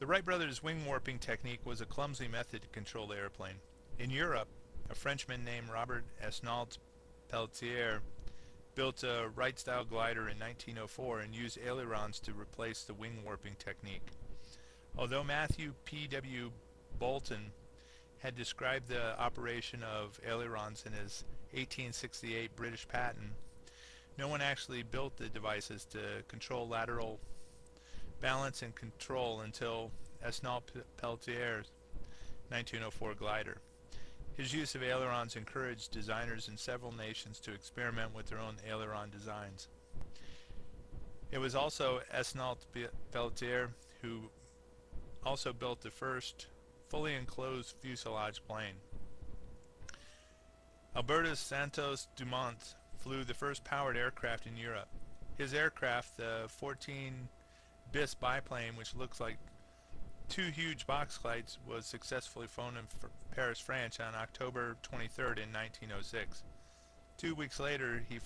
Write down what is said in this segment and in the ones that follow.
The Wright brothers' wing warping technique was a clumsy method to control the airplane. In Europe, a Frenchman named Robert Esnault Pelletier built a Wright-style glider in 1904 and used ailerons to replace the wing warping technique. Although Matthew P.W. Bolton had described the operation of ailerons in his 1868 British patent, no one actually built the devices to control lateral balance and control until Esnault Pelletier's 1904 glider. His use of ailerons encouraged designers in several nations to experiment with their own aileron designs. It was also Esnault Pelletier who also built the first fully enclosed fuselage plane. Albertus Santos Dumont flew the first powered aircraft in Europe. His aircraft, the 14 bis biplane, which looks like two huge box flights, was successfully flown in Paris, France on October 23rd in 1906. 2 weeks later, he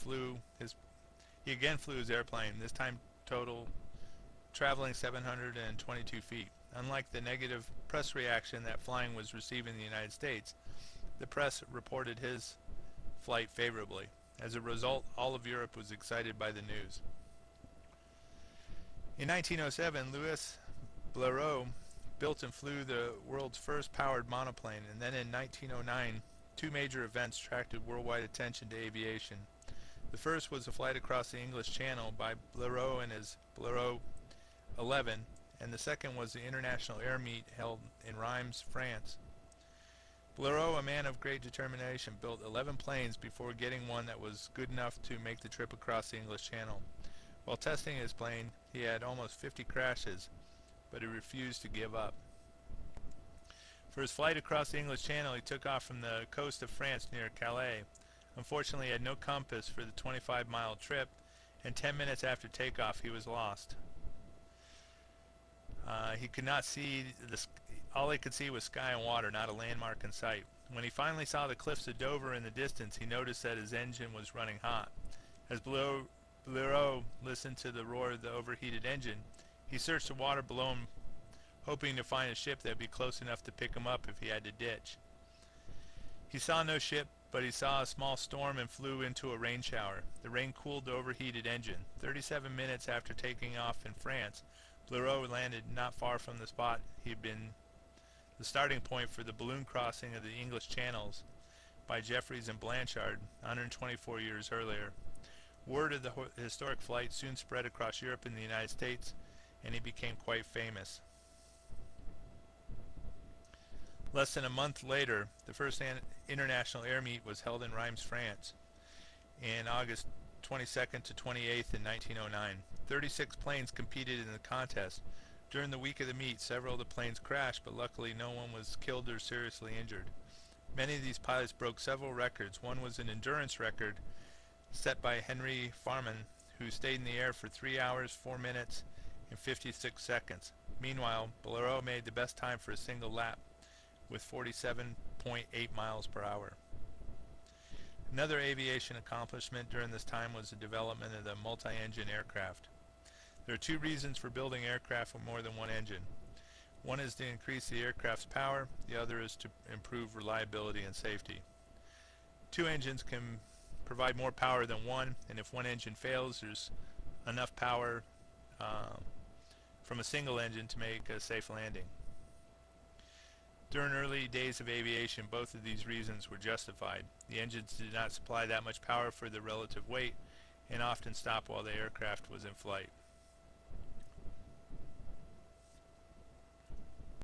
again flew his airplane, this time traveling 722 feet. Unlike the negative press reaction that flying was receiving in the United States, the press reported his flight favorably. As a result, all of Europe was excited by the news. In 1907, Louis Blériot built and flew the world's first powered monoplane, and then in 1909, two major events attracted worldwide attention to aviation. The first was a flight across the English Channel by Blériot and his Blériot 11, and the second was the International Air Meet held in Reims, France. Blériot, a man of great determination, built 11 planes before getting one that was good enough to make the trip across the English Channel. While testing his plane, he had almost 50 crashes, but he refused to give up. For his flight across the English Channel, he took off from the coast of France near Calais. Unfortunately, he had no compass for the 25-mile trip, and 10 minutes after takeoff, he was lost. He could not see all he could see was sky and water, not a landmark in sight. When he finally saw the cliffs of Dover in the distance, he noticed that his engine was running hot. As Blériot listened to the roar of the overheated engine, he searched the water below him, hoping to find a ship that would be close enough to pick him up if he had to ditch. He saw no ship, but he saw a small storm and flew into a rain shower. The rain cooled the overheated engine. 37 minutes after taking off in France, Blériot landed not far from the spot he had been the starting point for the balloon crossing of the English Channels by Jeffries and Blanchard 124 years earlier. Word of the historic flight soon spread across Europe and the United States, and he became quite famous. Less than a month later, the first International Air Meet was held in Reims, France, in August 22nd to 28th in 1909. 36 planes competed in the contest. During the week of the meet, several of the planes crashed, but luckily no one was killed or seriously injured. Many of these pilots broke several records. One was an endurance record set by Henry Farman, who stayed in the air for 3 hours, 4 minutes, and 56 seconds. Meanwhile, Blériot made the best time for a single lap, with 47.8 miles per hour. Another aviation accomplishment during this time was the development of the multi-engine aircraft. There are two reasons for building aircraft with more than one engine. One is to increase the aircraft's power, the other is to improve reliability and safety. Two engines can provide more power than one, and if one engine fails, there's enough power from a single engine to make a safe landing. During early days of aviation, both of these reasons were justified. The engines did not supply that much power for the relative weight and often stopped while the aircraft was in flight.